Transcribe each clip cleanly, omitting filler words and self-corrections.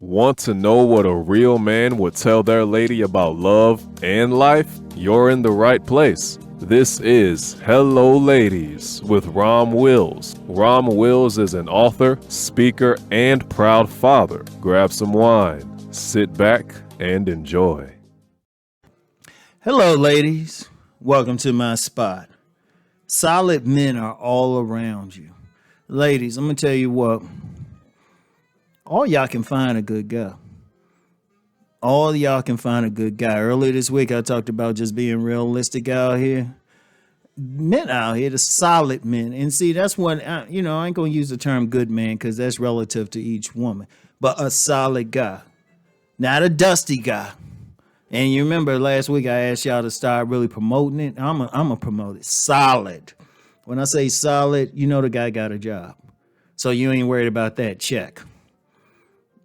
Want to know what a real man would tell their lady about love and life? You're in the right place. This is Hello Ladies with Rom Wills. Rom Wills is an author, speaker, and proud father. Grab some wine, sit back, and enjoy. Hello, ladies. Welcome to my spot. Solid men are all around you. Ladies, I'm going to tell you what. All y'all can find a good guy. All y'all can find a good guy. Earlier this week, I talked about just being realistic out here. Men out here, the solid men. And see, that's what, I ain't going to use the term good man because that's relative to each woman. But a solid guy. Not a dusty guy. And you remember last week I asked y'all to start really promoting it. I'm going to promote it. Solid. When I say solid, you know the guy got a job. So you ain't worried about that. Check.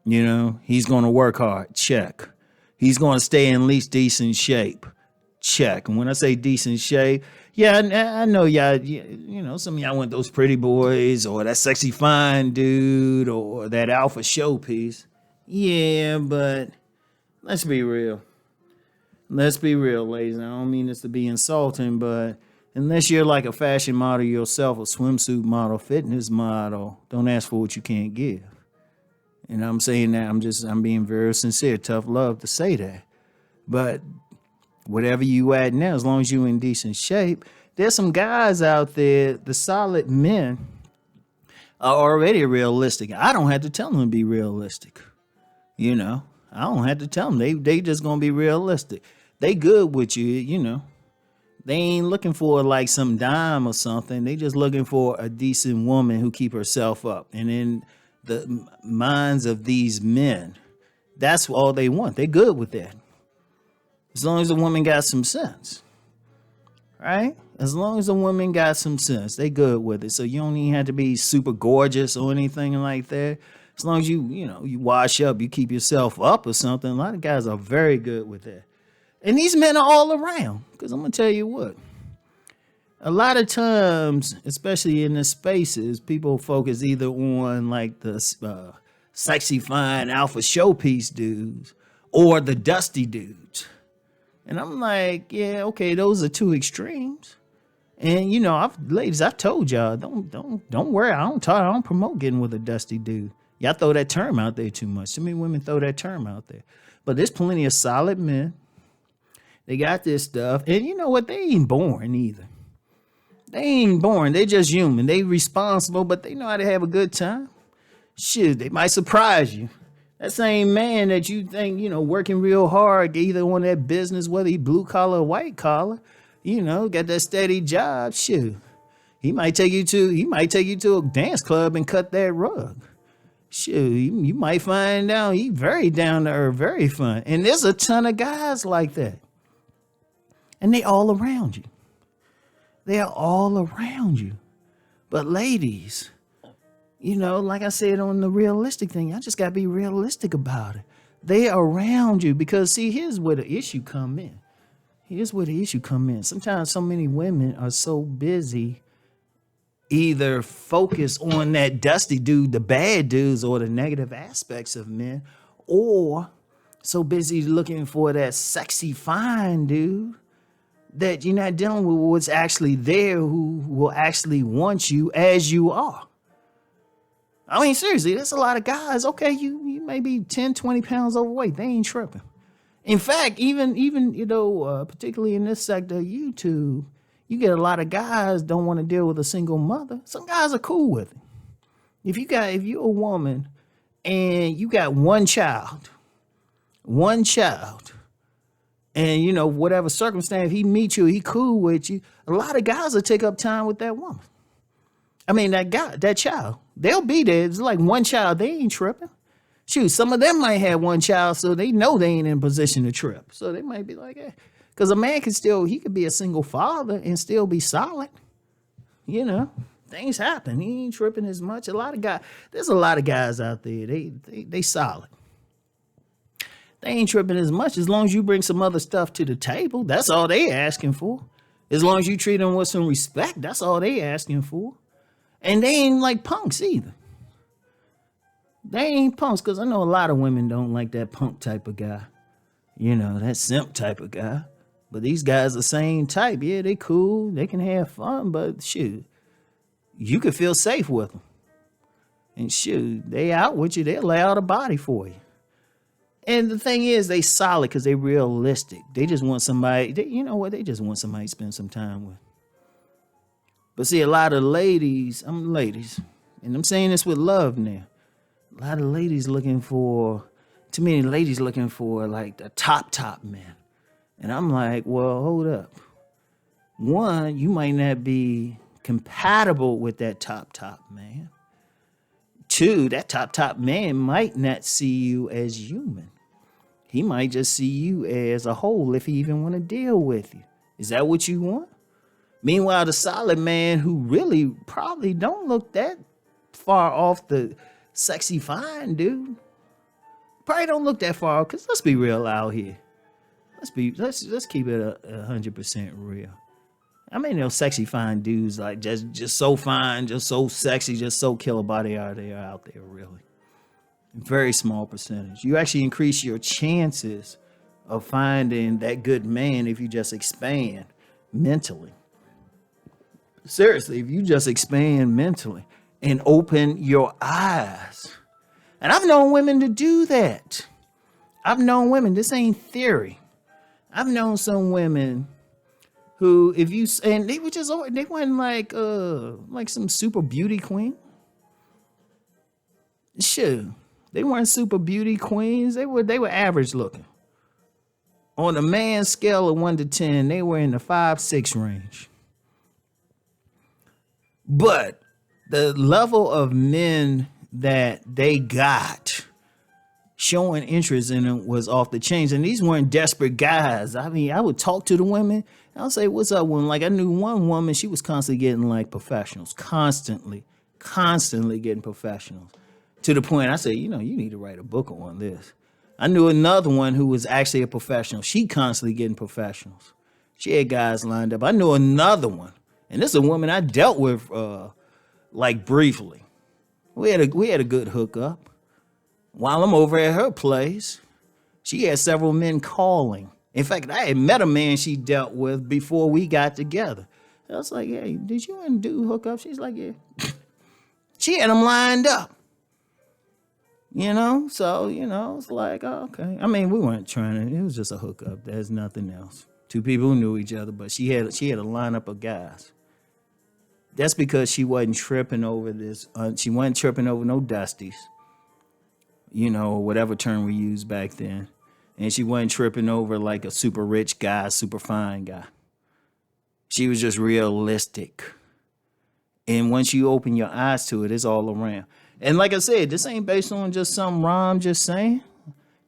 You know, he's going to work hard. Check. He's going to stay in at least decent shape. Check. And when I say decent shape, yeah, I know y'all, some of y'all want those pretty boys or that sexy fine dude or that alpha showpiece. Yeah, but let's be real. Let's be real, ladies. I don't mean this to be insulting, but unless you're like a fashion model yourself, a swimsuit model, fitness model, don't ask for what you can't give. And I'm saying that I'm being very sincere, tough love to say that. But whatever you at now, as long as you in decent shape, there's some guys out there, the solid men are already realistic. I don't have to tell them to be realistic. I don't have to tell them. They just gonna be realistic. They good with you, They ain't looking for like some dime or something. They just looking for a decent woman who keep herself up. And in the minds of these men, that's all they want. They good with that. As long as the woman got some sense. Right? As long as the woman got some sense, they good with it. So you don't even have to be super gorgeous or anything like that. As long as you wash up, you keep yourself up or something. A lot of guys are very good with that. And these men are all around. Because I'm going to tell you what. A lot of times, especially in the spaces, people focus either on like the sexy, fine, alpha showpiece dudes or the dusty dudes. And I'm like, yeah, okay, those are two extremes. And ladies, I told y'all, don't worry, I don't promote getting with a dusty dude. Y'all throw that term out there too much. Too many women throw that term out there. But there's plenty of solid men. They got this stuff. And you know what? They ain't boring either. They ain't boring. They just human. They responsible, but they know how to have a good time. Shit, they might surprise you. That same man that you think, working real hard, either on that business, whether he blue collar or white collar, got that steady job. Shit, he might take you to a dance club and cut that rug. Shit, you might find out he very down to earth, very fun. And there's a ton of guys like that. And they all around you. They are all around you. But ladies, like I said on the realistic thing, I just got to be realistic about it. They are around you because, see, here's where the issue come in. Sometimes so many women are so busy either focused on that dusty dude, the bad dudes, or the negative aspects of men, or so busy looking for that sexy, fine dude that you're not dealing with what's actually there, who will actually want you as you are. I mean, seriously, there's a lot of guys. Okay, you may be 10, 20 pounds overweight. They ain't tripping. In fact, even particularly in this sector of YouTube, you get a lot of guys don't want to deal with a single mother. Some guys are cool with it. If you're a woman and you got one child, and whatever circumstance he meets you, he cool with you, a lot of guys will take up time with that woman. I mean, that child, they'll be there. It's like one child, they ain't tripping. Shoot, some of them might have one child, so they know they ain't in position to trip. So they might be like, hey, because a man he could be a single father and still be solid. Things happen. He ain't tripping as much. There's a lot of guys out there. They solid. They ain't tripping as much as long as you bring some other stuff to the table. That's all they asking for. As long as you treat them with some respect, that's all they asking for. And they ain't like punks either. They ain't punks, because I know a lot of women don't like that punk type of guy. That simp type of guy. But these guys the same type. Yeah, they cool. They can have fun, but shoot, you can feel safe with them. And shoot, they out with you. They'll lay out a body for you. And the thing is, they solid because they realistic. They just want somebody, you know what? They just want somebody to spend some time with. But see, a lot of ladies, and I'm saying this with love now. A lot of ladies looking for, too many ladies looking for like the top man. And I'm like, well, hold up. One, you might not be compatible with that top man. Two, that top man might not see you as human. He might just see you as a whole if he even want to deal with you. Is that what you want? Meanwhile, the solid man who really probably don't look that far off the sexy fine dude. Probably don't look that far, because let's be real out here. Let's keep it 100% real. I mean, those sexy fine dudes, like just so fine, just so sexy, just so killer body are they out there, really. Very small percentage. You actually increase your chances of finding that good man if you just expand mentally. Seriously, if you just expand mentally and open your eyes. And I've known women to do that. I've known women, this ain't theory. I've known some women who, and they were just, they weren't like some super beauty queen. Sure, they weren't super beauty queens. They were average looking. On a man's scale of 1 to 10, they were in the 5-6 range. But the level of men that they got showing interest in them was off the chains. And these weren't desperate guys. I mean, I would talk to the women. I'll say, what's up, woman? Like, I knew one woman, she was constantly getting like professionals, constantly getting professionals. To the point I say, you need to write a book on this. I knew another one who was actually a professional. She constantly getting professionals. She had guys lined up. I knew another one. And this is a woman I dealt with like briefly. We had a good hookup. While I'm over at her place, she had several men calling. In fact, I had met a man she dealt with before we got together. I was like, hey, did you and dude hook up? She's like, yeah. She had them lined up. So, it's like, oh, okay. I mean, we weren't trying to, it was just a hookup. There's nothing else. Two people who knew each other, but she had a lineup of guys. That's because she wasn't tripping over this. She wasn't tripping over no dusties. Whatever term we used back then. And she wasn't tripping over like a super rich guy, super fine guy. She was just realistic. And once you open your eyes to it, it's all around. And like I said, this ain't based on just some Rom just saying.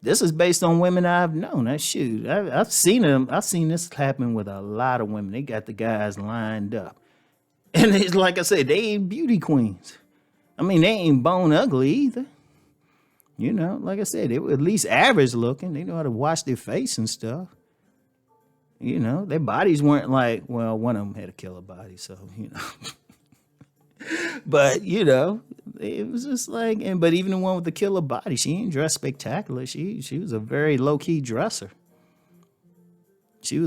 This is based on women I've known. That shoot, I've seen them. I've seen this happen with a lot of women. They got the guys lined up. And it's like I said, they ain't beauty queens. I mean, they ain't bone ugly either. Like I said, they were at least average looking. They know how to wash their face and stuff. Their bodies weren't like, well, one of them had a killer body, so, But, it was just like, but even the one with the killer body, she ain't dressed spectacular. She was a very low-key dresser. But she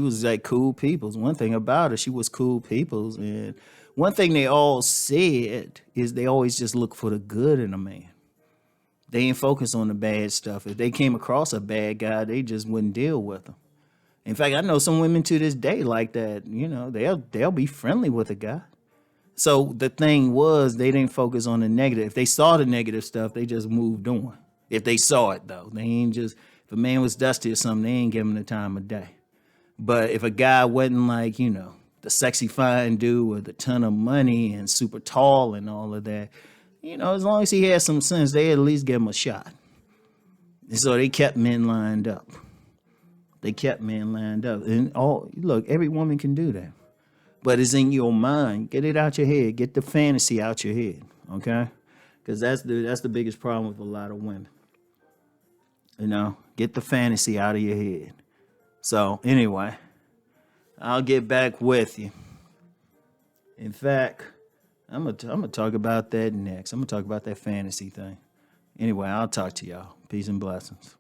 was like cool peoples. One thing about her, she was cool peoples. And one thing they all said is they always just look for the good in a man. They ain't focus on the bad stuff. If they came across a bad guy, they just wouldn't deal with him. In fact, I know some women to this day like that. They'll be friendly with a guy. So the thing was, they didn't focus on the negative. If they saw the negative stuff, they just moved on. If they saw it, though, they ain't just, if a man was dusty or something, they ain't give him the time of day. But if a guy wasn't like, the sexy fine dude with a ton of money and super tall and all of that, as long as he had some sense, they at least give him a shot. And so they kept men lined up. And look, every woman can do that. But it's in your mind. Get it out your head. Get the fantasy out your head. Okay? Because that's the biggest problem with a lot of women. Get the fantasy out of your head. So anyway, I'll get back with you. In fact, I'm gonna talk about that next. I'm gonna talk about that fantasy thing. Anyway, I'll talk to y'all. Peace and blessings.